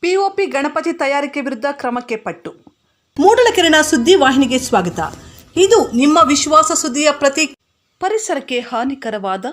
POP Ganapati ತಯಾರಿಕೆ ವಿರುದ್ಧ ಕ್ರಮಕ್ಕೆ ಪಟ್ಟು. ಮೂಡಲಕೆರೆನ ಸುದ್ದಿ ವಾಹಿನಿಗೆ ಸ್ವಾಗತ. ಇದು ನಿಮ್ಮ ವಿಶ್ವಾಸ ಸುದ್ದಿಯ ಪ್ರತೀಕ. ಪರಿಸರಕ್ಕೆ ಹಾನಿಕರವಾದ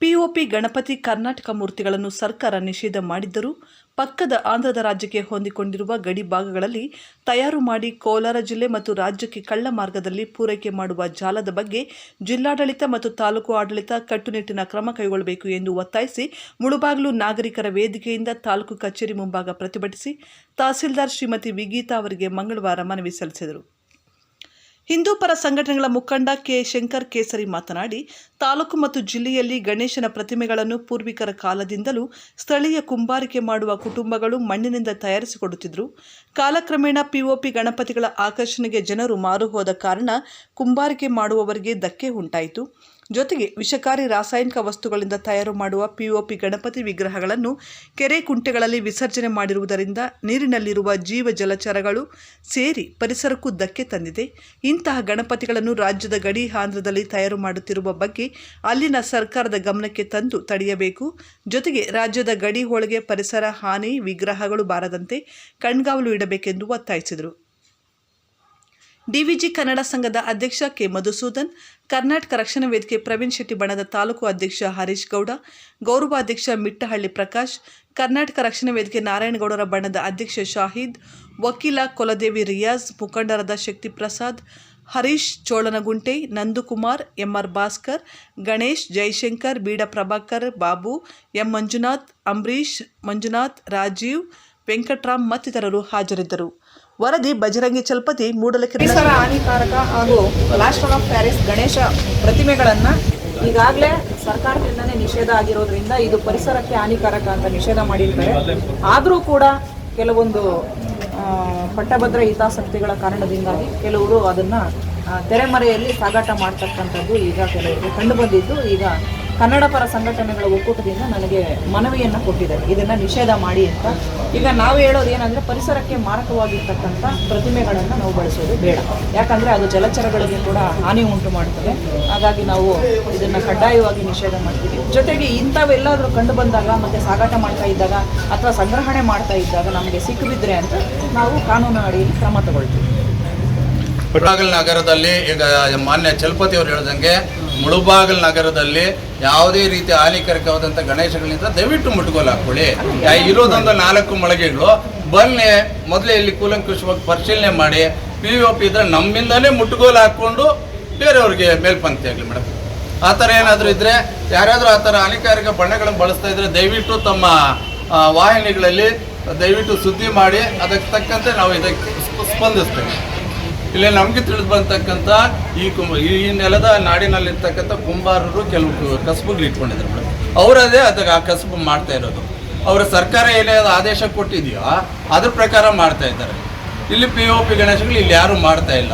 ಪಿಒಪಿ ಗಣಪತಿ ಕರ್ನಾಟಕ ಮೂರ್ತಿಗಳನ್ನು ಸರ್ಕಾರ ನಿಷೇಧ ಮಾಡಿದ್ದರೂ ಪಕ್ಕದ ಆಂಧ್ರದ ರಾಜ್ಯಕ್ಕೆ ಹೊಂದಿಕೊಂಡಿರುವ ಗಡಿ ಭಾಗಗಳಲ್ಲಿ ತಯಾರು ಮಾಡಿ ಕೋಲಾರ ಜಿಲ್ಲೆ ಮತ್ತು ರಾಜ್ಯಕ್ಕೆ ಕಳ್ಳ ಮಾರ್ಗದಲ್ಲಿ ಪೂರೈಕೆ ಮಾಡುವ ಜಾಲದ ಬಗ್ಗೆ ಜಿಲ್ಲಾಡಳಿತ ಮತ್ತು ತಾಲೂಕು ಆಡಳಿತ ಕಟ್ಟುನಿಟ್ಟಿನ ಕ್ರಮ ಕೈಗೊಳ್ಳಬೇಕು ಎಂದು ಒತ್ತಾಯಿಸಿ ಮುಳುಬಾಗಿಲು ನಾಗರಿಕರ ವೇದಿಕೆಯಿಂದ ತಾಲೂಕು ಕಚೇರಿ ಮುಂಭಾಗ ಪ್ರತಿಭಟಿಸಿ ತಹಸೀಲ್ದಾರ್ ಶ್ರೀಮತಿ ವಿಗೀತಾ ಅವರಿಗೆ ಮಂಗಳವಾರ ಮನವಿ ಸಲ್ಲಿಸಿದರು. ಹಿಂದೂ ಪರ ಸಂಘಟನೆಗಳ ಮುಖಂಡ ಕೆ. ಶಂಕರ್ ಕೇಸರಿ ಮಾತನಾಡಿ, ತಾಲೂಕು ಮತ್ತು ಜಿಲ್ಲೆಯಲ್ಲಿ ಗಣೇಶನ ಪ್ರತಿಮೆಗಳನ್ನು ಪೂರ್ವಿಕರ ಕಾಲದಿಂದಲೂ ಸ್ಥಳೀಯ ಕುಂಬಾರಿಕೆ ಮಾಡುವ ಕುಟುಂಬಗಳು ಮಣ್ಣಿನಿಂದ ತಯಾರಿಸಿಕೊಡುತ್ತಿದ್ದರು. ಕಾಲಕ್ರಮೇಣ ಪಿಒಪಿ ಗಣಪತಿಗಳ ಆಕರ್ಷಣೆಗೆ ಜನರು ಮಾರು ಹೋದ ಕಾರಣ ಕುಂಬಾರಿಕೆ ಮಾಡುವವರಿಗೆ ಧಕ್ಕೆ ಉಂಟಾಯಿತು. ಜೊತೆಗೆ ವಿಷಕಾರಿ ರಾಸಾಯನಿಕ ವಸ್ತುಗಳಿಂದ ತಯಾರು ಮಾಡುವ ಪಿಒಪಿ ಗಣಪತಿ ವಿಗ್ರಹಗಳನ್ನು ಕೆರೆ ಕುಂಟೆಗಳಲ್ಲಿ ವಿಸರ್ಜನೆ ಮಾಡಿರುವುದರಿಂದ ನೀರಿನಲ್ಲಿರುವ ಜೀವ ಜಲಚರಗಳು ಸೇರಿ ಪರಿಸರಕ್ಕೂ ಧಕ್ಕೆ ತಂದಿದೆ. ಇಂತಹ ಗಣಪತಿಗಳನ್ನು ರಾಜ್ಯದ ಗಡಿ ಆಂಧ್ರದಲ್ಲಿ ತಯಾರು ಮಾಡುತ್ತಿರುವ ಬಗ್ಗೆ ಅಲ್ಲಿನ ಸರ್ಕಾರದ ಗಮನಕ್ಕೆ ತಂದು ತಡೆಯಬೇಕು. ಜೊತೆಗೆ ರಾಜ್ಯದ ಗಡಿ ಒಳಗೆ ಪರಿಸರ ಹಾನಿ ವಿಗ್ರಹಗಳು ಬಾರದಂತೆ ಕಣ್ಗಾವಲು ಇಡಬೇಕೆಂದು ಒತ್ತಾಯಿಸಿದರು. ಡಿವಿಜಿ ಕನ್ನಡ ಸಂಘದ ಅಧ್ಯಕ್ಷ ಕೆ. ಮಧುಸೂದನ್, ಕರ್ನಾಟಕ ರಕ್ಷಣಾ ವೇದಿಕೆ ಪ್ರವೀಣ್ ಶೆಟ್ಟಿ ಬಣದ ತಾಲೂಕು ಅಧ್ಯಕ್ಷ ಹರೀಶ್ ಗೌಡ, ಗೌರವಾಧ್ಯಕ್ಷ ಮಿಟ್ಟಹಳ್ಳಿ ಪ್ರಕಾಶ್, ಕರ್ನಾಟಕ ರಕ್ಷಣಾ ವೇದಿಕೆ ನಾರಾಯಣಗೌಡರ ಬಣದ ಅಧ್ಯಕ್ಷ ಶಾಹಿದ್, ವಕೀಲ ಕೊಲದೇವಿ ರಿಯಾಜ್, ಮುಖಂಡರಾದ ಶಕ್ತಿ ಪ್ರಸಾದ್, ಹರೀಶ್ ಚೋಳನಗುಂಟೆ, ನಂದುಕುಮಾರ್, ಎಂಆರ್ ಭಾಸ್ಕರ್, ಗಣೇಶ್, ಜಯಶಂಕರ್, ಬೀಡ ಪ್ರಭಾಕರ್, ಬಾಬು, ಎಂ ಮಂಜುನಾಥ್, ಅಂಬರೀಶ್, ಮಂಜುನಾಥ್, ರಾಜೀವ್, ವೆಂಕಟರಾಮ್ ಮತ್ತಿತರರು ಹಾಜರಿದ್ದರು. ವರದಿ ಬಜರಂಗಿ ಚಲಪತಿ, ಮೂಡಲಕೆರೆ. ಪರಿಸರ ಹಾನಿಕಾರಕ ಹಾಗೂ ಪ್ಲಾಸ್ಟರ್ ಆಫ್ ಪ್ಯಾರಿಸ್ ಗಣೇಶ ಪ್ರತಿಮೆಗಳನ್ನು ಈಗಾಗಲೇ ಸರ್ಕಾರದಿಂದನೇ ನಿಷೇಧ ಆಗಿರೋದ್ರಿಂದ ಇದು ಪರಿಸರಕ್ಕೆ ಹಾನಿಕಾರಕ ಅಂತ ನಿಷೇಧ ಮಾಡಿರ್ತಾರೆ. ಆದರೂ ಕೂಡ ಕೆಲವೊಂದು ಪಟ್ಟಭದ್ರ ಹಿತಾಸಕ್ತಿಗಳ ಕಾರಣದಿಂದಾಗಿ ಕೆಲವರು ಅದನ್ನು ತೆರೆಮರೆಯಲ್ಲಿ ಸಾಗಾಟ ಮಾಡ್ತಕ್ಕಂಥದ್ದು ಈಗ ಕೆಲವರಿಗೆ ಕಂಡು ಬಂದಿದ್ದು, ಈಗ ಕನ್ನಡ ಪರ ಸಂಘಟನೆಗಳ ಒಕ್ಕೂಟದಿಂದ ನನಗೆ ಮನವಿಯನ್ನು ಕೊಟ್ಟಿದ್ದಾರೆ, ಇದನ್ನು ನಿಷೇಧ ಮಾಡಿ ಅಂತ. ಈಗ ನಾವು ಹೇಳೋದು ಏನಂದರೆ, ಪರಿಸರಕ್ಕೆ ಮಾರಕವಾಗಿರ್ತಕ್ಕಂಥ ಪ್ರತಿಮೆಗಳನ್ನು ನಾವು ಬಳಸೋದು ಬೇಡ, ಯಾಕಂದರೆ ಅದು ಜಲಚರಗಳಿಗೆ ಕೂಡ ಹಾನಿ ಉಂಟು ಮಾಡ್ತದೆ. ಹಾಗಾಗಿ ನಾವು ಇದನ್ನು ಕಡ್ಡಾಯವಾಗಿ ನಿಷೇಧ ಮಾಡ್ತೀವಿ. ಜೊತೆಗೆ ಇಂಥವೆಲ್ಲಾದರೂ ಕಂಡು ಬಂದಾಗ ಮತ್ತು ಸಾಗಾಟ ಮಾಡ್ತಾ ಇದ್ದಾಗ ಅಥವಾ ಸಂಗ್ರಹಣೆ ಮಾಡ್ತಾ ಇದ್ದಾಗ ನಮಗೆ ಸಿಕ್ಕಿಬಿದ್ರೆ ಅಂತ ನಾವು ಕಾನೂನು ಅಡಿಯಲ್ಲಿ ಕ್ರಮ ತಗೊಳ್ತೀವಿ. ಮುಳುಬಾಗಿಲು ನಗರದಲ್ಲಿ ಈಗ ಮಾನ್ಯ ಚಲಪತಿ ಅವರು ಹೇಳಿದಂಗೆ ಮುಳುಬಾಗಿಲು ನಗರದಲ್ಲಿ ಯಾವುದೇ ರೀತಿ ಹಾನಿಕಾರಕವಾದಂಥ ಗಣೇಶಗಳಿಂದ ದಯವಿಟ್ಟು ಮುಟ್ಟುಗೋಲು ಹಾಕ್ಕೊಳ್ಳಿ. ಇರೋದೊಂದು 4 ಮಳಿಗೆಗಳು ಬನ್ನಿ, ಮೊದಲೇ ಇಲ್ಲಿ ಕೂಲಂಕುಷವಾಗಿ ಪರಿಶೀಲನೆ ಮಾಡಿ, ಪಿಒಪಿ ಇದ್ರೆ ನಮ್ಮಿಂದಲೇ ಮುಟ್ಟುಗೋಲು ಹಾಕ್ಕೊಂಡು ಬೇರೆಯವ್ರಿಗೆ ಮೇಲ್ಪಂಕ್ತಿ ಆಗಲಿ ಮೇಡಮ್. ಆ ಥರ ಏನಾದರೂ ಇದ್ದರೆ, ಯಾರಾದರೂ ಆ ಥರ ಹಾನಿಕಾರಕ ಬಣ್ಣಗಳನ್ನು ಬಳಸ್ತಾ ಇದ್ದರೆ ದಯವಿಟ್ಟು ತಮ್ಮ ವಾಹಿನಿಗಳಲ್ಲಿ ದಯವಿಟ್ಟು ಸುದ್ದಿ ಮಾಡಿ, ಅದಕ್ಕೆ ತಕ್ಕಂತೆ ನಾವು ಇದಕ್ಕೆ ಸ್ಪಂದಿಸ್ತೇವೆ. ಇಲ್ಲಿ ನಮಗೆ ತಿಳಿದು ಬಂತಕ್ಕಂಥ ಈ ನೆಲದ ನಾಡಿನಲ್ಲಿರ್ತಕ್ಕಂಥ ಕುಂಬಾರರು ಕೆಲವು ಕಸಬುಗಳು ಇಟ್ಕೊಂಡಿದ್ರು ಮೇಡಮ್. ಅವರದೇ ಅದಕ್ಕೆ ಆ ಕಸಬು ಮಾಡ್ತಾ ಇರೋದು. ಅವರ ಸರ್ಕಾರ ಏನೇ ಆದೇಶ ಕೊಟ್ಟಿದೆಯೋ ಅದ್ರ ಪ್ರಕಾರ ಮಾಡ್ತಾ ಇದ್ದಾರೆ. ಇಲ್ಲಿ ಪಿಒಪಿ ಗಣೇಶಗಳು ಇಲ್ಲಿ ಯಾರು ಮಾಡ್ತಾ ಇಲ್ಲ.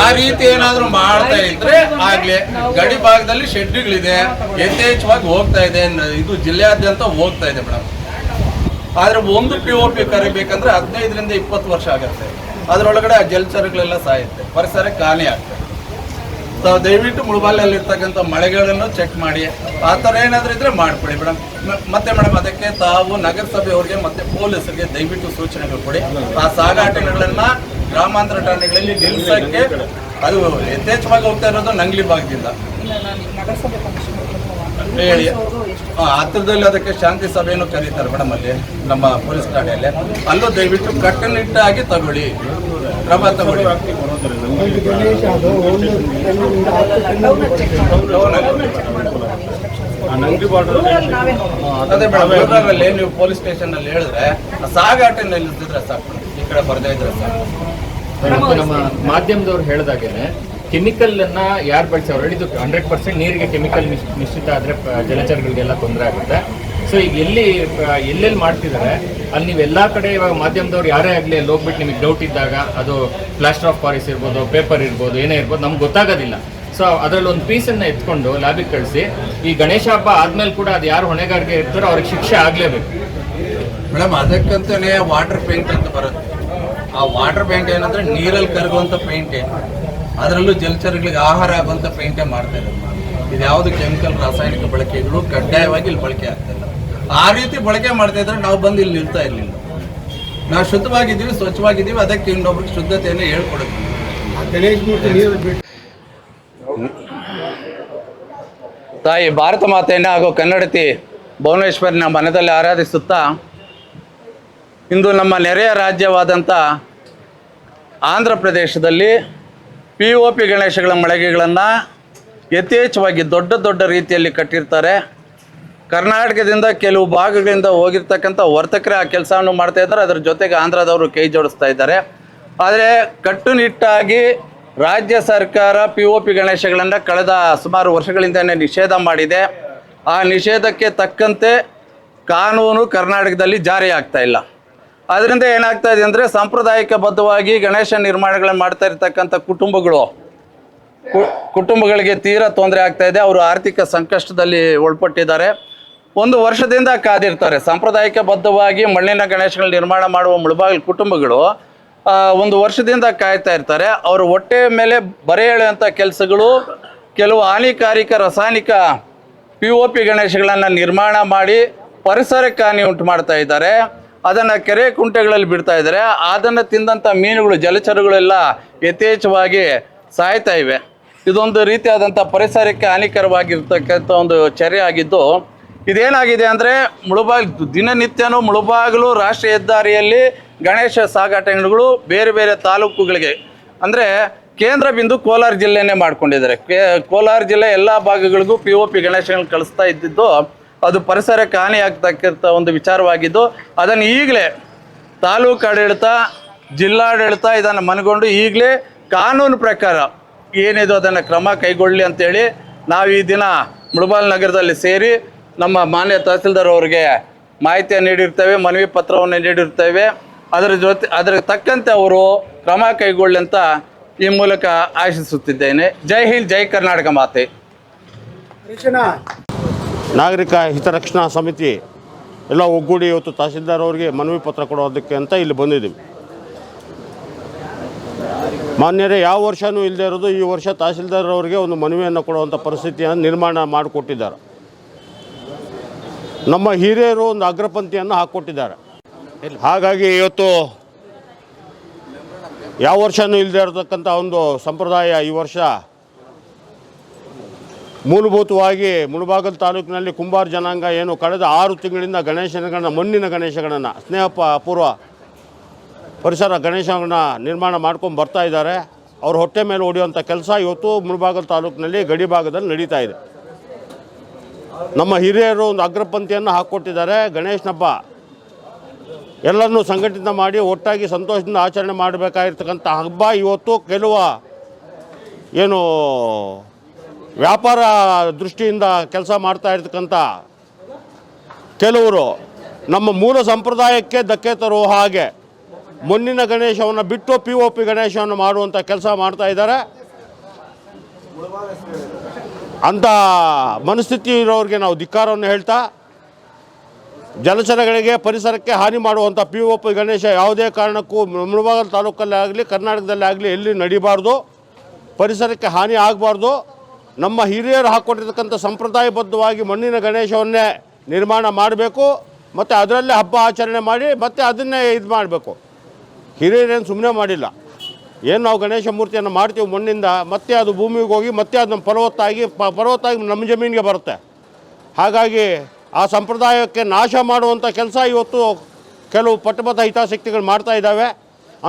ಆ ರೀತಿ ಏನಾದರೂ ಮಾಡ್ತಾ ಇದ್ರೆ ಆಗ್ಲಿ. ಗಡಿ ಭಾಗದಲ್ಲಿ ಶೆಡ್ಗಳಿದೆ, ಯಥೇಚ್ಛವಾಗಿ ಹೋಗ್ತಾ ಇದೆ, ಇದು ಜಿಲ್ಲೆಯಾದ್ಯಂತ ಹೋಗ್ತಾ ಇದೆ ಮೇಡಮ್. ಆದರೆ ಒಂದು ಪಿಒಪಿ ಕರಿಬೇಕಂದ್ರೆ 15ರಿಂದ 20 ವರ್ಷ ಆಗುತ್ತೆ. ಅದರೊಳಗಡೆ ಆ ಜಲಚರಗಳೆಲ್ಲ ಸಾಯುತ್ತೆ, ಪರಿಸರಕ್ಕೆ ಹಾನಿ ಆಗ್ತದೆ. ದಯವಿಟ್ಟು ಮುಳುಬಾಗಿಲಲ್ಲಿರ್ತಕ್ಕಂಥ ಮಳೆಗಳನ್ನು ಚೆಕ್ ಮಾಡಿ, ಆ ಥರ ಏನಾದರೂ ಇದ್ದರೆ ಮಾಡಿಕೊಡಿ ಮೇಡಮ್. ಮತ್ತೆ ಮೇಡಮ್ ಅದಕ್ಕೆ ತಾವು ನಗರಸಭೆಯವ್ರಿಗೆ ಮತ್ತು ಪೊಲೀಸರಿಗೆ ದಯವಿಟ್ಟು ಸೂಚನೆಗಳು ಕೊಡಿ. ಆ ಸಾಗಾಟಗಳನ್ನು ಗ್ರಾಮಾಂತರ ಠಾಣೆಗಳಲ್ಲಿ ನಿಲ್ಲಿಸೋಕ್ಕೆ ಅದು ಯಥೇಚ್ಛವಾಗಿ ಹೋಗ್ತಾ ಇರೋದು ನಂಗ್ಲಿ ಭಾಗದಿಂದ ಹೇಳಿ. ಹತ್ತಿರದಲ್ಲಿ ಅದಕ್ಕೆ ಶಾಂತಿ ಸಭೆಯನ್ನು ಕರೀತಾರೆ ಮೇಡಮ್, ಅಲ್ಲಿ ನಮ್ಮ ಪೊಲೀಸ್ ಠಾಣೆಯಲ್ಲಿ. ಅಲ್ಲೂ ದಯವಿಟ್ಟು ಕಟ್ಟುನಿಟ್ಟಾಗಿ ತಗೊಳ್ಳಿ, ಕ್ರಮ ತಗೊಳ್ಳಿ. ಅದೇ ಮೇಡಮ್, ಊರಲ್ಲಿ ನೀವು ಪೊಲೀಸ್ ಸ್ಟೇಷನ್ ಅಲ್ಲಿ ಹೇಳಿದ್ರೆ ಸಾಗಾಟ ನಿಲ್ಲಿಸಿದ್ರೆ ಸಾಕು, ಈ ಕಡೆ ಬರದೇ ಇದ್ರೆ ಸಾಕು. ನಮ್ಮ ಮಾಧ್ಯಮದವ್ರು ಹೇಳಿದಾಗೇನೆ ಕೆಮಿಕಲ್ ಅನ್ನ ಯಾರು ಬಳಸಿ ಅವ್ರು ಹೇಳಿದ್ದು 100% ನೀರಿಗೆ ಕೆಮಿಕಲ್ ಮಿಶ್ರಿತ ಆದರೆ ಜಲಚರಗಳಿಗೆಲ್ಲ ತೊಂದರೆ ಆಗುತ್ತೆ. ಸೊ ಈಗ ಎಲ್ಲೆಲ್ಲಿ ಮಾಡ್ತಿದ್ದಾರೆ ಅಲ್ಲಿ ನೀವೆಲ್ಲ ಕಡೆ ಇವಾಗ ಮಾಧ್ಯಮದವ್ರು ಯಾರೇ ಆಗಲಿ ಅಲ್ಲಿ ಹೋಗ್ಬಿಟ್ಟು ನಿಮಗೆ ಡೌಟ್ ಇದ್ದಾಗ ಅದು ಪ್ಲಾಸ್ಟರ್ ಆಫ್ ಪ್ಯಾರಿಸ್ ಇರ್ಬೋದು, ಪೇಪರ್ ಇರ್ಬೋದು, ಏನೇ ಇರ್ಬೋದು, ನಮ್ಗೆ ಗೊತ್ತಾಗೋದಿಲ್ಲ. ಸೊ ಅದರಲ್ಲಿ ಒಂದು ಪೀಸನ್ನು ಎತ್ಕೊಂಡು ಲ್ಯಾಬಿಗೆ ಕಳಿಸಿ ಈ ಗಣೇಶ ಹಬ್ಬ ಆದ್ಮೇಲೆ ಕೂಡ ಅದು ಯಾರು ಹೊಣೆಗಾರಿಕೆ ಇರ್ತಾರೋ ಅವ್ರಿಗೆ ಶಿಕ್ಷೆ ಆಗಲೇಬೇಕು ಮೇಡಮ್. ಅದಕ್ಕಂತಾನೆ ವಾಟರ್ ಪೇಂಟ್ ಅಂತ ಬರುತ್ತೆ. ಆ ವಾಟರ್ ಪೇಂಟ್ ಏನಂದ್ರೆ ನೀರಲ್ಲಿ ಕರಗುವಂಥ ಪೇಂಟೇ, ಅದರಲ್ಲೂ ಜಲಚರಗಳಿಗೆ ಆಹಾರ ಆಗುವಂಥ ಪೇಂಟೇ ಮಾಡ್ತಾ ಇರೋದು. ಇದು ಯಾವುದು ಕೆಮಿಕಲ್ ರಾಸಾಯನಿಕ ಬಳಕೆಗಳು ಕಡ್ಡಾಯವಾಗಿ ಇಲ್ಲಿ ಬಳಕೆ ಆಗ್ತಾ ಇಲ್ಲ. ಆ ರೀತಿ ಬಳಕೆ ಮಾಡ್ತಾ ಇದ್ರೆ ನಾವು ಬಂದು ಇಲ್ಲಿ ನಿಲ್ತಾ ಇರಲಿಲ್ಲ. ನಾವು ಶುದ್ಧವಾಗಿದ್ದೀವಿ, ಸ್ವಚ್ಛವಾಗಿದ್ದೀವಿ, ಅದಕ್ಕೆ ಇನ್ನೊಬ್ರಿಗೆ ಶುದ್ಧತೆಯನ್ನು ಹೇಳ್ಕೊಡ್ತೀವಿ. ತಾಯಿ ಭಾರತ ಮಾತೆಯನ್ನ ಹಾಗೂ ಕನ್ನಡತಿ ಭುವನೇಶ್ವರಿನ ಮನದಲ್ಲಿ ಆರಾಧಿಸುತ್ತಾ ಇಂದು ನಮ್ಮ ನೆರೆಯ ರಾಜ್ಯವಾದಂಥ ಆಂಧ್ರ ಪ್ರದೇಶದಲ್ಲಿ POP ಗಣೇಶಗಳ ಮಳಿಗೆಗಳನ್ನು ಯಥೇಚ್ಛವಾಗಿ ದೊಡ್ಡ ದೊಡ್ಡ ರೀತಿಯಲ್ಲಿ ಕಟ್ಟಿರ್ತಾರೆ. ಕರ್ನಾಟಕದಿಂದ ಕೆಲವು ಭಾಗಗಳಿಂದ ಹೋಗಿರ್ತಕ್ಕಂಥ ವರ್ತಕರೇ ಆ ಕೆಲಸವನ್ನು ಮಾಡ್ತಾ ಇದ್ದಾರೆ. ಅದರ ಜೊತೆಗೆ ಆಂಧ್ರದವರು ಕೈ ಜೋಡಿಸ್ತಾ ಇದ್ದಾರೆ. ಆದರೆ ಕಟ್ಟುನಿಟ್ಟಾಗಿ ರಾಜ್ಯ ಸರ್ಕಾರ POP ಗಣೇಶಗಳನ್ನು ಕಳೆದ ಸುಮಾರು ವರ್ಷಗಳಿಂದನೇ ನಿಷೇಧ ಮಾಡಿದೆ. ಆ ನಿಷೇಧಕ್ಕೆ ತಕ್ಕಂತೆ ಕಾನೂನು ಕರ್ನಾಟಕದಲ್ಲಿ ಜಾರಿ ಆಗ್ತಾ ಇಲ್ಲ. ಅದರಿಂದ ಏನಾಗ್ತಾ ಇದೆ ಅಂದರೆ ಸಾಂಪ್ರದಾಯಿಕಬದ್ಧವಾಗಿ ಗಣೇಶ ನಿರ್ಮಾಣಗಳನ್ನು ಮಾಡ್ತಾ ಇರ್ತಕ್ಕಂಥ ಕುಟುಂಬಗಳಿಗೆ ತೀರಾ ತೊಂದರೆ ಆಗ್ತಾ ಇದೆ. ಅವರು ಆರ್ಥಿಕ ಸಂಕಷ್ಟದಲ್ಲಿ ಒಳಪಟ್ಟಿದ್ದಾರೆ. ಒಂದು ವರ್ಷದಿಂದ ಕಾದಿರ್ತಾರೆ. ಸಾಂಪ್ರದಾಯಿಕಬದ್ಧವಾಗಿ ಮಣ್ಣಿನ ಗಣೇಶಗಳ ನಿರ್ಮಾಣ ಮಾಡುವ ಮುಳಬಾಗಿಲು ಕುಟುಂಬಗಳು ಒಂದು ವರ್ಷದಿಂದ ಕಾಯ್ತಾ ಇರ್ತಾರೆ. ಅವರು ಹೊಟ್ಟೆ ಮೇಲೆ ಬರೆ ಎಳೆಯುವಂಥ ಕೆಲಸಗಳು, ಕೆಲವು ಹಾನಿಕಾರಕ ರಾಸಾಯನಿಕ POP ಗಣೇಶಗಳನ್ನು ನಿರ್ಮಾಣ ಮಾಡಿ ಪರಿಸರಕ್ಕೆ ಹಾನಿ ಉಂಟು ಮಾಡ್ತಾ ಇದ್ದಾರೆ. ಅದನ್ನು ಕೆರೆ ಕುಂಟೆಗಳಲ್ಲಿ ಬಿಡ್ತಾ ಇದ್ದಾರೆ. ಅದನ್ನು ತಿಂದಂಥ ಮೀನುಗಳು, ಜಲಚರಗಳೆಲ್ಲ ಯಥೇಚ್ಛವಾಗಿ ಸಾಯ್ತಾ ಇವೆ. ಇದೊಂದು ರೀತಿಯಾದಂಥ ಪರಿಸರಕ್ಕೆ ಹಾನಿಕರವಾಗಿರ್ತಕ್ಕಂಥ ಒಂದು ಚರ್ಯೆ ಆಗಿದ್ದು, ಇದೇನಾಗಿದೆ ಅಂದರೆ ದಿನನಿತ್ಯನೂ ಮುಳಬಾಗಿಲು ರಾಷ್ಟ್ರೀಯ ಹೆದ್ದಾರಿಯಲ್ಲಿ ಗಣೇಶ ಸಾಗಾಟಗಳು ಬೇರೆ ಬೇರೆ ತಾಲೂಕುಗಳಿಗೆ, ಅಂದರೆ ಕೇಂದ್ರ ಬಿಂದು ಕೋಲಾರ ಜಿಲ್ಲೆನೇ ಮಾಡ್ಕೊಂಡಿದ್ದಾರೆ. ಕೋಲಾರ ಜಿಲ್ಲೆ ಎಲ್ಲ ಭಾಗಗಳಿಗೂ POP ಗಣೇಶಗಳನ್ನ ಕಳಿಸ್ತಾ ಇದ್ದಿದ್ದು ಅದು ಪರಿಸರಕ್ಕೆ ಹಾನಿ ಆಗ್ತಕ್ಕಂಥ ಒಂದು ವಿಚಾರವಾಗಿದ್ದು, ಅದನ್ನು ಈಗಲೇ ತಾಲೂಕು ಆಡಳಿತ, ಜಿಲ್ಲಾಡಳಿತ ಇದನ್ನು ಮನಗೊಂಡು ಈಗಲೇ ಕಾನೂನು ಪ್ರಕಾರ ಏನಿದು ಅದನ್ನು ಕ್ರಮ ಕೈಗೊಳ್ಳಲಿ ಅಂತೇಳಿ ನಾವು ಈ ದಿನ ಮುಳಬಾಗಿಲು ನಗರದಲ್ಲಿ ಸೇರಿ ನಮ್ಮ ಮಾನ್ಯ ತಹಸೀಲ್ದಾರ್ ಅವರಿಗೆ ಮಾಹಿತಿಯನ್ನು ನೀಡಿರ್ತೇವೆ, ಮನವಿ ಪತ್ರವನ್ನು ನೀಡಿರ್ತೇವೆ. ಅದರ ತಕ್ಕಂತೆ ಅವರು ಕ್ರಮ ಕೈಗೊಳ್ಳಿ ಅಂತ ಈ ಮೂಲಕ ಆಶಿಸುತ್ತಿದ್ದೇನೆ. ಜೈ ಹಿಂದ್, ಜೈ ಕರ್ನಾಟಕ ಮಾತೆ. ನಾಗರಿಕ ಹಿತರಕ್ಷಣಾ ಸಮಿತಿ ಎಲ್ಲ ಒಗ್ಗೂಡಿ ಇವತ್ತು ತಹಸೀಲ್ದಾರ್ ಅವರಿಗೆ ಮನವಿ ಪತ್ರ ಕೊಡೋದಕ್ಕೆ ಅಂತ ಇಲ್ಲಿ ಬಂದಿದ್ದೀವಿ. ಮಾನ್ಯರೇ, ಯಾವ ವರ್ಷವೂ ಇಲ್ಲದೆ ಇರೋದು ಈ ವರ್ಷ ತಹಸೀಲ್ದಾರ್ ಅವರಿಗೆ ಒಂದು ಮನವಿಯನ್ನು ಕೊಡುವಂಥ ಪರಿಸ್ಥಿತಿಯನ್ನು ನಿರ್ಮಾಣ ಮಾಡಿಕೊಟ್ಟಿದ್ದಾರೆ. ನಮ್ಮ ಹಿರಿಯರು ಒಂದು ಅಗ್ರಪಂಕ್ತಿಯನ್ನು ಹಾಕ್ಕೊಟ್ಟಿದ್ದಾರೆ. ಹಾಗಾಗಿ ಇವತ್ತು ಯಾವ ವರ್ಷವೂ ಇಲ್ಲದೆ ಇರತಕ್ಕಂಥ ಒಂದು ಸಂಪ್ರದಾಯ ಈ ವರ್ಷ ಮೂಲಭೂತವಾಗಿ ಮುಳಬಾಗಿಲು ತಾಲೂಕಿನಲ್ಲಿ ಕುಂಬಾರ ಜನಾಂಗ ಏನು ಕಳೆದ 6 ತಿಂಗಳಿಂದ ಗಣೇಶಗಳನ್ನು, ಮಣ್ಣಿನ ಗಣೇಶಗಳನ್ನು, ಸ್ನೇಹಪೂರ್ವ ಪರಿಸರ ಗಣೇಶಗಳನ್ನ ನಿರ್ಮಾಣ ಮಾಡ್ಕೊಂಡು ಬರ್ತಾ ಇದ್ದಾರೆ. ಅವ್ರ ಹೊಟ್ಟೆ ಮೇಲೆ ಹೊಡೆಯುವಂಥ ಕೆಲಸ ಇವತ್ತು ಮುಳಬಾಗಿಲು ತಾಲೂಕಿನಲ್ಲಿ ಗಡಿ ಭಾಗದಲ್ಲಿ ನಡೀತಾ ಇದೆ. ನಮ್ಮ ಹಿರಿಯರು ಒಂದು ಅಗ್ರಪಂಕ್ತಿಯನ್ನು ಹಾಕ್ಕೊಟ್ಟಿದ್ದಾರೆ. ಗಣೇಶನ ಹಬ್ಬ ಎಲ್ಲರನ್ನೂ ಸಂಘಟಿತ ಮಾಡಿ ಒಟ್ಟಾಗಿ ಸಂತೋಷದಿಂದ ಆಚರಣೆ ಮಾಡಬೇಕಾಗಿರ್ತಕ್ಕಂಥ ಹಬ್ಬ ಇವತ್ತು ಕೆಲವು ಏನು ವ್ಯಾಪಾರ ದೃಷ್ಟಿಯಿಂದ ಕೆಲಸ ಮಾಡ್ತಾ ಇರ್ತಕ್ಕಂಥ ಕೆಲವರು ನಮ್ಮ ಮೂಲ ಸಂಪ್ರದಾಯಕ್ಕೆ ಧಕ್ಕೆ ತರುವ ಹಾಗೆ ಮಣ್ಣಿನ ಗಣೇಶವನ್ನು ಬಿಟ್ಟು POP ಗಣೇಶವನ್ನು ಮಾಡುವಂಥ ಕೆಲಸ ಮಾಡ್ತಾ ಇದ್ದಾರೆ. ಅಂಥ ಮನಸ್ಥಿತಿ ಇರೋರಿಗೆ ನಾವು ಧಿಕ್ಕಾರವನ್ನು ಹೇಳ್ತಾ, ಜಲಚರಗಳಿಗೆ, ಪರಿಸರಕ್ಕೆ ಹಾನಿ ಮಾಡುವಂಥ POP ಗಣೇಶ ಯಾವುದೇ ಕಾರಣಕ್ಕೂ ಮುಳಬಾಗಿಲು ತಾಲೂಕಲ್ಲೇ ಆಗಲಿ ಕರ್ನಾಟಕದಲ್ಲೇ ಆಗಲಿ ಎಲ್ಲಿ ನಡಿಬಾರ್ದು, ಪರಿಸರಕ್ಕೆ ಹಾನಿ ಆಗಬಾರ್ದು. ನಮ್ಮ ಹಿರಿಯರು ಹಾಕ್ಕೊಟ್ಟಿರ್ತಕ್ಕಂಥ ಸಂಪ್ರದಾಯಬದ್ಧವಾಗಿ ಮಣ್ಣಿನ ಗಣೇಶವನ್ನೇ ನಿರ್ಮಾಣ ಮಾಡಬೇಕು ಮತ್ತು ಅದರಲ್ಲೇ ಹಬ್ಬ ಆಚರಣೆ ಮಾಡಿ ಮತ್ತೆ ಅದನ್ನೇ ಇದು ಮಾಡಬೇಕು. ಹಿರಿಯರೇನು ಸುಮ್ಮನೆ ಮಾಡಿಲ್ಲ. ಏನು ನಾವು ಗಣೇಶ ಮೂರ್ತಿಯನ್ನು ಮಾಡ್ತೀವಿ ಮಣ್ಣಿಂದ, ಮತ್ತೆ ಅದು ಭೂಮಿಗೆ ಹೋಗಿ ಮತ್ತೆ ಅದನ್ನು ಫಲವತ್ತಾಗಿ ನಮ್ಮ ಜಮೀನಿಗೆ ಬರುತ್ತೆ. ಹಾಗಾಗಿ ಆ ಸಂಪ್ರದಾಯಕ್ಕೆ ನಾಶ ಮಾಡುವಂಥ ಕೆಲಸ ಇವತ್ತು ಕೆಲವು ಪಟ್ಟಬದ್ಧ ಹಿತಾಸಕ್ತಿಗಳು ಮಾಡ್ತಾ ಇದ್ದಾವೆ.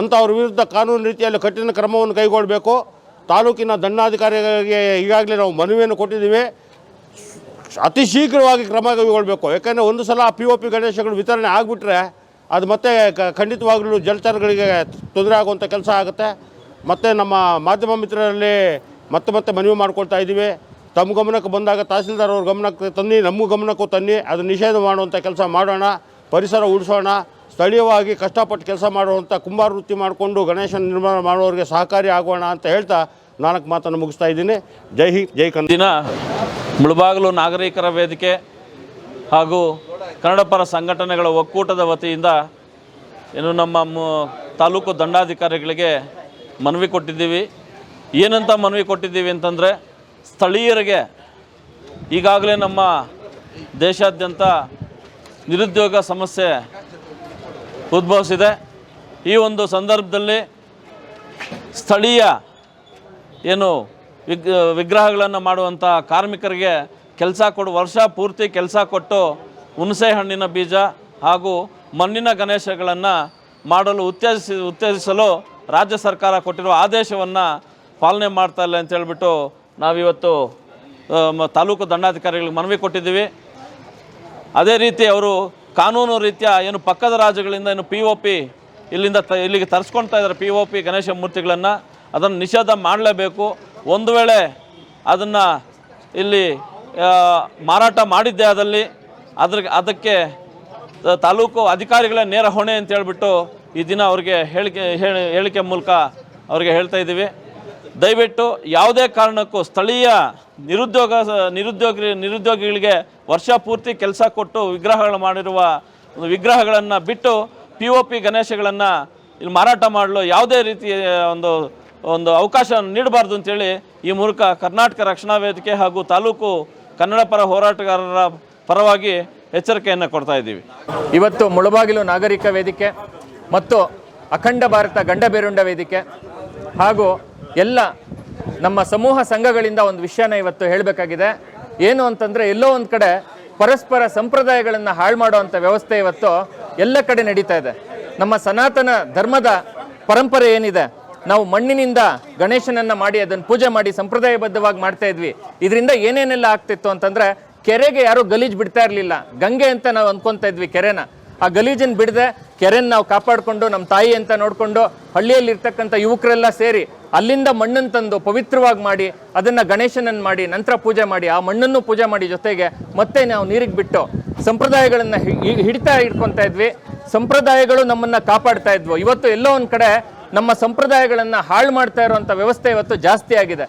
ಅಂಥವ್ರ ವಿರುದ್ಧ ಕಾನೂನು ರೀತಿಯಲ್ಲಿ ಕಠಿಣ ಕ್ರಮವನ್ನು ಕೈಗೊಳ್ಳಬೇಕು. ತಾಲೂಕಿನ ದಂಡಾಧಿಕಾರಿಗಳಿಗೆ ಈಗಾಗಲೇ ನಾವು ಮನವಿಯನ್ನು ಕೊಟ್ಟಿದ್ದೀವಿ. ಅತಿ ಶೀಘ್ರವಾಗಿ ಕ್ರಮ ಕೈಗೊಳ್ಳಬೇಕು. ಯಾಕೆಂದರೆ ಒಂದು ಸಲ POP ಗಣೇಶಗಳು ವಿತರಣೆ ಆಗಿಬಿಟ್ರೆ ಅದು ಮತ್ತೆ ಖಂಡಿತವಾಗಲೂ ಜಲಚರಗಳಿಗೆ ತೊಂದರೆ ಆಗುವಂಥ ಕೆಲಸ ಆಗುತ್ತೆ. ಮತ್ತು ನಮ್ಮ ಮಾಧ್ಯಮ ಮಿತ್ರರಲ್ಲಿ ಮತ್ತೆ ಮನವಿ ಮಾಡ್ಕೊಳ್ತಾ ಇದ್ದೀವಿ. ತಮ್ಮ ಗಮನಕ್ಕೆ ಬಂದಾಗ ತಹಸೀಲ್ದಾರ್ ಅವ್ರ ಗಮನಕ್ಕೆ ತನ್ನಿ, ನಮ್ಮ ಗಮನಕ್ಕೂ ತನ್ನಿ. ಅದು ನಿಷೇಧ ಮಾಡುವಂಥ ಕೆಲಸ ಮಾಡೋಣ, ಪರಿಸರ ಉಳಿಸೋಣ. ಸ್ಥಳೀಯವಾಗಿ ಕಷ್ಟಪಟ್ಟು ಕೆಲಸ ಮಾಡುವಂಥ ಕುಂಬಾರ ವೃತ್ತಿ ಮಾಡಿಕೊಂಡು ಗಣೇಶ ನಿರ್ಮಾಣ ಮಾಡೋರಿಗೆ ಸಹಕಾರಿ ಆಗೋಣ ಅಂತ ಹೇಳ್ತಾ 4 ಮಾತನ್ನು ಮುಗಿಸ್ತಾ ಇದ್ದೀನಿ. ಜೈ ಹಿಂದ್, ಜೈ ಕನ್ನಡ. ದಿನ ಮುಳಬಾಗಿಲು ನಾಗರಿಕರ ವೇದಿಕೆ ಹಾಗೂ ಕನ್ನಡ ಪರ ಸಂಘಟನೆಗಳ ಒಕ್ಕೂಟದ ವತಿಯಿಂದ ಏನು ನಮ್ಮ ತಾಲೂಕು ದಂಡಾಧಿಕಾರಿಗಳಿಗೆ ಮನವಿ ಕೊಟ್ಟಿದ್ದೀವಿ. ಏನಂತ ಮನವಿ ಕೊಟ್ಟಿದ್ದೀವಿ ಅಂತಂದರೆ, ಸ್ಥಳೀಯರಿಗೆ ಈಗಾಗಲೇ ನಮ್ಮ ದೇಶಾದ್ಯಂತ ನಿರುದ್ಯೋಗ ಸಮಸ್ಯೆ ಉದ್ಭವಿಸಿದೆ. ಈ ಒಂದು ಸಂದರ್ಭದಲ್ಲಿ ಸ್ಥಳೀಯ ಏನು ವಿಗ್ರಹಗಳನ್ನು ಮಾಡುವಂಥ ಕಾರ್ಮಿಕರಿಗೆ ವರ್ಷ ಪೂರ್ತಿ ಕೆಲಸ ಕೊಟ್ಟು ಹುಣಸೆ ಹಣ್ಣಿನ ಬೀಜ ಹಾಗೂ ಮಣ್ಣಿನ ಗಣೇಶಗಳನ್ನು ಮಾಡಲು ಉತ್ತೇಜಿಸಲು ರಾಜ್ಯ ಸರ್ಕಾರ ಕೊಟ್ಟಿರುವ ಆದೇಶವನ್ನು ಪಾಲನೆ ಮಾಡ್ತಾ ಇಲ್ಲ ಅಂತ ಹೇಳ್ಬಿಟ್ಟು ನಾವಿವತ್ತು ತಾಲೂಕು ದಂಡಾಧಿಕಾರಿಗಳಿಗೆ ಮನವಿ ಕೊಟ್ಟಿದ್ದೀವಿ. ಅದೇ ರೀತಿ ಅವರು ಕಾನೂನು ರೀತ್ಯ ಏನು ಪಕ್ಕದ ರಾಜ್ಯಗಳಿಂದ ಏನು POP ಇಲ್ಲಿಗೆ ತರಿಸ್ಕೊಳ್ತಾ ಇದ್ದಾರೆ POP ಗಣೇಶ ಮೂರ್ತಿಗಳನ್ನು, ಅದನ್ನು ನಿಷೇಧ ಮಾಡಲೇಬೇಕು. ಒಂದು ವೇಳೆ ಅದನ್ನು ಇಲ್ಲಿ ಮಾರಾಟ ಮಾಡಿದ್ದೆ ಆದಲ್ಲಿ ಅದಕ್ಕೆ ತಾಲೂಕು ಅಧಿಕಾರಿಗಳೇ ನೇರ ಹೊಣೆ ಅಂತ ಹೇಳ್ಬಿಟ್ಟು ಈ ದಿನ ಅವ್ರಿಗೆ ಹೇಳಿಕೆ ಮೂಲಕ ಅವ್ರಿಗೆ ಹೇಳ್ತಾ ಇದ್ದೀವಿ. ದಯವಿಟ್ಟು ಯಾವುದೇ ಕಾರಣಕ್ಕೂ ಸ್ಥಳೀಯ ನಿರುದ್ಯೋಗಿಗಳಿಗೆ ವರ್ಷ ಪೂರ್ತಿ ಕೆಲಸ ಕೊಟ್ಟು ವಿಗ್ರಹಗಳು ಮಾಡಿರುವ ವಿಗ್ರಹಗಳನ್ನು ಬಿಟ್ಟು POP ಗಣೇಶಗಳನ್ನು ಇಲ್ಲಿ ಮಾರಾಟ ಮಾಡಲು ಯಾವುದೇ ರೀತಿಯ ಒಂದು ಅವಕಾಶ ನೀಡಬಾರ್ದು ಅಂತೇಳಿ ಈ ಮೂಲಕ ಕರ್ನಾಟಕ ರಕ್ಷಣಾ ವೇದಿಕೆ ಹಾಗೂ ತಾಲೂಕು ಕನ್ನಡ ಪರ ಹೋರಾಟಗಾರರ ಪರವಾಗಿ ಎಚ್ಚರಿಕೆಯನ್ನು ಕೊಡ್ತಾ ಇದ್ದೀವಿ. ಇವತ್ತು ಮುಳಬಾಗಿಲು ನಾಗರಿಕ ವೇದಿಕೆ ಮತ್ತು ಅಖಂಡ ಭಾರತ ಗಂಡಬೇರುಂಡ ವೇದಿಕೆ ಹಾಗೂ ಎಲ್ಲ ನಮ್ಮ ಸಮೂಹ ಸಂಘಗಳಿಂದ ಒಂದು ವಿಷಯನ ಇವತ್ತು ಹೇಳಬೇಕಾಗಿದೆ. ಏನು ಅಂತಂದರೆ, ಎಲ್ಲೋ ಒಂದು ಕಡೆ ಪರಸ್ಪರ ಸಂಪ್ರದಾಯಗಳನ್ನು ಹಾಳು ಮಾಡುವಂಥ ವ್ಯವಸ್ಥೆ ಇವತ್ತು ಎಲ್ಲ ಕಡೆ ನಡೀತಾ ಇದೆ. ನಮ್ಮ ಸನಾತನ ಧರ್ಮದ ಪರಂಪರೆ ಏನಿದೆ, ನಾವು ಮಣ್ಣಿನಿಂದ ಗಣೇಶನನ್ನು ಮಾಡಿ ಅದನ್ನು ಪೂಜೆ ಮಾಡಿ ಸಂಪ್ರದಾಯಬದ್ಧವಾಗಿ ಮಾಡ್ತಾ ಇದ್ವಿ. ಇದರಿಂದ ಏನೇನೆಲ್ಲ ಆಗ್ತಿತ್ತು ಅಂತಂದರೆ, ಕೆರೆಗೆ ಯಾರೂ ಗಲೀಜು ಬಿಡ್ತಾ ಇರಲಿಲ್ಲ. ಗಂಗೆ ಅಂತ ನಾವು ಅಂದ್ಕೊತಾ ಇದ್ವಿ ಕೆರೆನ. ಆ ಗಲೀಜನ್ನು ಬಿಡದೆ ಕೆರೆನ ನಾವು ಕಾಪಾಡಿಕೊಂಡು ನಮ್ಮ ತಾಯಿ ಅಂತ ನೋಡಿಕೊಂಡು ಹಳ್ಳಿಯಲ್ಲಿರ್ತಕ್ಕಂಥ ಯುವಕರೆಲ್ಲ ಸೇರಿ ಅಲ್ಲಿಂದ ಮಣ್ಣನ್ನು ತಂದು ಪವಿತ್ರವಾಗಿ ಮಾಡಿ ಅದನ್ನು ಗಣೇಶನನ್ನು ಮಾಡಿ ನಂತರ ಪೂಜೆ ಮಾಡಿ ಆ ಮಣ್ಣನ್ನು ಪೂಜೆ ಮಾಡಿ ಜೊತೆಗೆ ಮತ್ತೆ ನಾವು ನೀರಿಗೆ ಬಿಟ್ಟು ಸಂಪ್ರದಾಯಗಳನ್ನು ಹಿಡ್ಕೊತಾ ಇದ್ವಿ. ಸಂಪ್ರದಾಯಗಳು ನಮ್ಮನ್ನು ಕಾಪಾಡ್ತಾ ಇದ್ವು. ಇವತ್ತು ಎಲ್ಲೋ ಒಂದು ಕಡೆ ನಮ್ಮ ಸಂಪ್ರದಾಯಗಳನ್ನು ಹಾಳು ಮಾಡ್ತಾ ಇರುವಂಥ ವ್ಯವಸ್ಥೆ ಇವತ್ತು ಜಾಸ್ತಿ ಆಗಿದೆ.